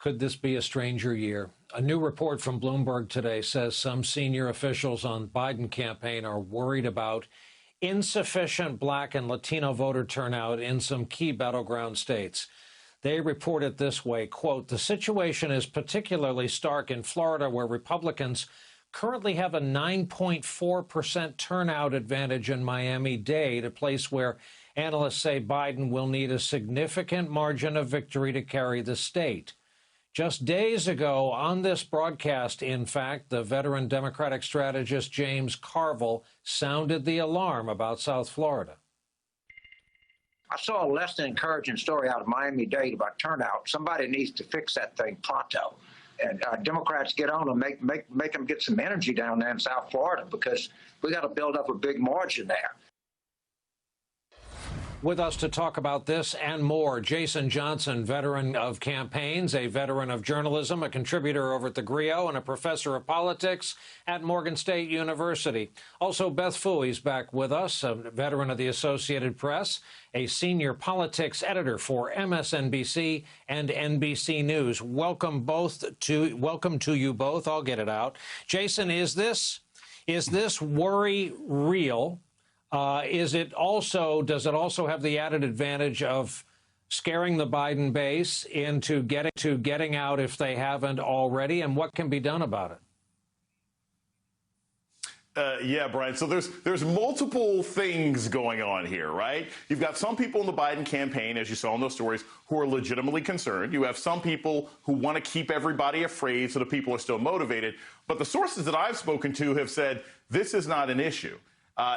Could this be a stranger year? A new report from Bloomberg today says some senior officials on Biden campaign are worried about insufficient Black and Latino voter turnout in some key battleground states. They report it this way, quote, the situation is particularly stark in Florida, where Republicans currently have a 9.4% turnout advantage in Miami-Dade, a place where analysts say Biden will need a significant margin of victory to carry the state. Just days ago on this broadcast, in fact, the veteran Democratic strategist James Carville sounded the alarm about South Florida. I saw a less than encouraging story out of Miami-Dade about turnout. Somebody needs to fix that thing pronto. And Democrats get on and make them get some energy down there in South Florida, because we got to build up a big margin there. With us to talk about this and more, Jason Johnson, veteran of campaigns, a veteran of journalism, a contributor over at the Griot, and a professor of politics at Morgan State University. Also, Beth Fooey's back with us, a veteran of the Associated Press, a senior politics editor for MSNBC and NBC News. Welcome to you both. I'll get it out. Jason, is this worry real? Does it also have the added advantage of scaring the Biden base into getting out if they haven't already? And what can be done about it? Yeah, Brian. So there's multiple things going on here, right? You've got some people in the Biden campaign, as you saw in those stories, who are legitimately concerned. You have some people who want to keep everybody afraid so the people are still motivated. But the sources that I've spoken to have said this is not an issue.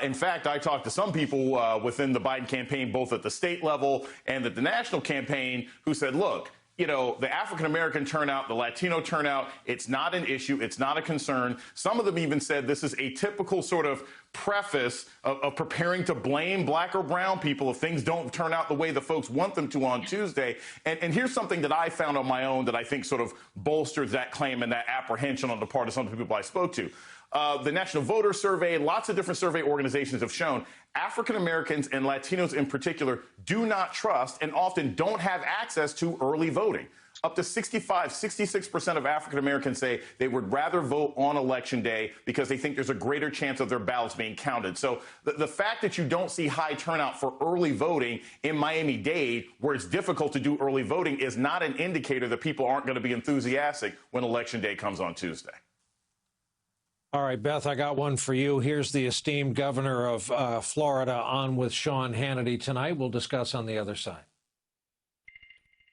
In fact, I talked to some people within the Biden campaign, both at the state level and at the national campaign, who said, look, you know, the African-American turnout, the Latino turnout, it's not an issue. It's not a concern. Some of them even said this is a typical sort of preface of preparing to blame Black or brown people if things don't turn out the way the folks want them to on Tuesday. And here's something that I found on my own that I think sort of bolsters that claim and that apprehension on the part of some of the people I spoke to. The National Voter Survey, lots of different survey organizations have shown African Americans and Latinos in particular do not trust and often don't have access to early voting. Up to 66% of African Americans say they would rather vote on Election Day because they think there's a greater chance of their ballots being counted. So the fact that you don't see high turnout for early voting in Miami-Dade, where it's difficult to do early voting, is not an indicator that people aren't going to be enthusiastic when Election Day comes on Tuesday. All right, Beth, I got one for you. Here's the esteemed governor of Florida on with Sean Hannity tonight. We'll discuss on the other side.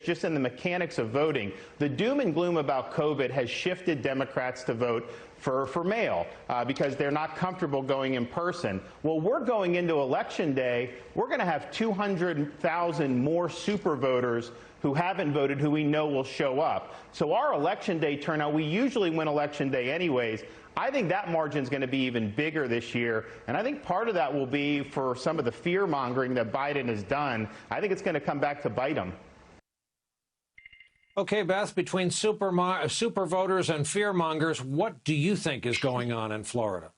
Just in the mechanics of voting, the doom and gloom about COVID has shifted Democrats to vote for mail because they're not comfortable going in person. Well, we're going into Election Day. We're going to have 200,000 more super voters who haven't voted, who we know will show up. So our Election Day turnout, we usually win Election Day anyways. I think that margin is going to be even bigger this year, and I think part of that will be for some of the fear-mongering that Biden has done. I think it's going to come back to bite him. Okay, Beth, between super voters and fear-mongers, what do you think is going on in Florida?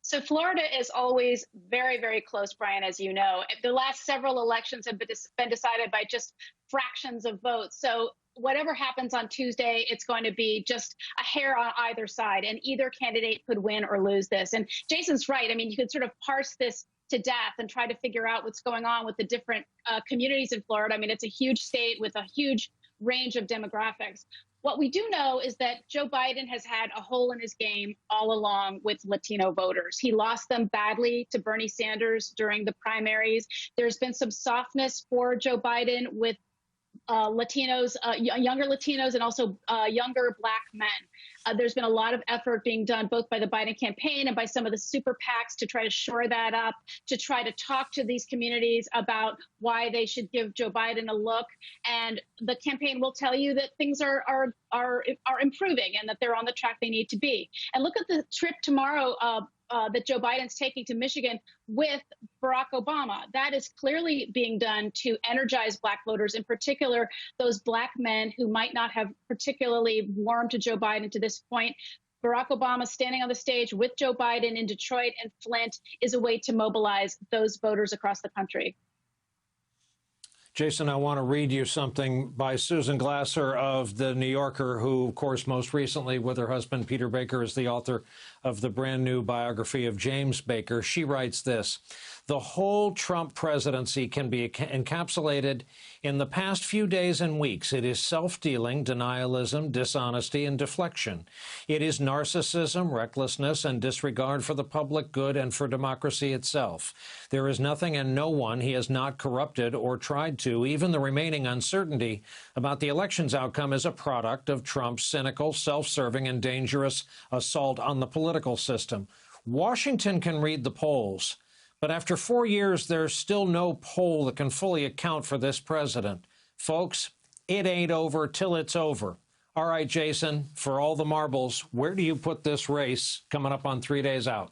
So Florida is always very, very close, Brian, as you know. The last several elections have been decided by just fractions of votes. So whatever happens on Tuesday, it's going to be just a hair on either side, and either candidate could win or lose this. And Jason's right. I mean, you could sort of parse this to death and try to figure out what's going on with the different communities in Florida. I mean, it's a huge state with a huge range of demographics. What we do know is that Joe Biden has had a hole in his game all along with Latino voters. He lost them badly to Bernie Sanders during the primaries. There's been some softness for Joe Biden with Latinos, younger Latinos, and also younger Black men. There's been a lot of effort being done both by the Biden campaign and by some of the super PACs to try to shore that up, to try to talk to these communities about why they should give Joe Biden a look. And the campaign will tell you that things are improving and that they're on the track they need to be. And look at the trip tomorrow that Joe Biden's taking to Michigan with Barack Obama. That is clearly being done to energize Black voters, in particular those Black men who might not have particularly warmed to Joe Biden to this point. Barack Obama standing on the stage with Joe Biden in Detroit and Flint is a way to mobilize those voters across the country. Jason, I want to read you something by Susan Glasser of The New Yorker, who, of course, most recently with her husband, Peter Baker, is the author of the brand new biography of James Baker. She writes this: the whole Trump presidency can be encapsulated in the past few days and weeks. It is self-dealing, denialism, dishonesty, and deflection. It is narcissism, recklessness, and disregard for the public good and for democracy itself. There is nothing and no one he has not corrupted or tried to. Even the remaining uncertainty about the election's outcome is a product of Trump's cynical, self-serving, and dangerous assault on the political system. Washington can read the polls, but after 4 years, there's still no poll that can fully account for this president. Folks, it ain't over till it's over. All right, Jason, for all the marbles, where do you put this race coming up on 3 days out?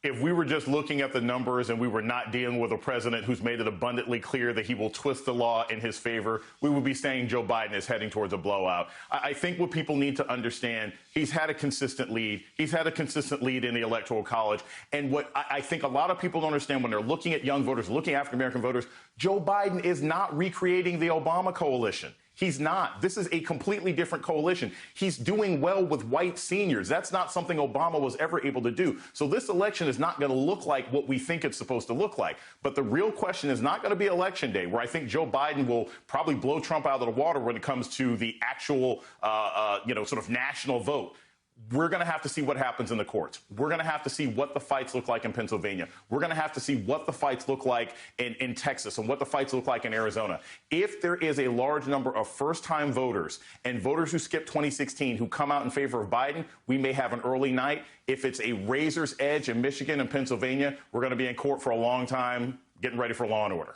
If we were just looking at the numbers and we were not dealing with a president who's made it abundantly clear that he will twist the law in his favor, we would be saying Joe Biden is heading towards a blowout. I think what people need to understand, he's had a consistent lead. He's had a consistent lead in the Electoral College. And what I think a lot of people don't understand when they're looking at young voters, looking at African-American voters, Joe Biden is not recreating the Obama coalition. He's not. This is a completely different coalition. He's doing well with white seniors. That's not something Obama was ever able to do. So this election is not going to look like what we think it's supposed to look like. But the real question is not going to be Election Day, where I think Joe Biden will probably blow Trump out of the water when it comes to the actual, sort of national vote. We're going to have to see what happens in the courts. We're going to have to see what the fights look like in Pennsylvania. We're going to have to see what the fights look like in Texas and what the fights look like in Arizona. If there is a large number of first-time voters and voters who skipped 2016 who come out in favor of Biden, we may have an early night. If it's a razor's edge in Michigan and Pennsylvania, we're going to be in court for a long time, getting ready for law and order.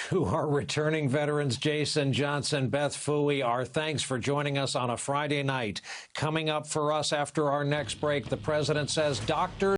To our returning veterans, Jason Johnson, Beth Fooey, our thanks for joining us on a Friday night. Coming up for us after our next break, the president says doctors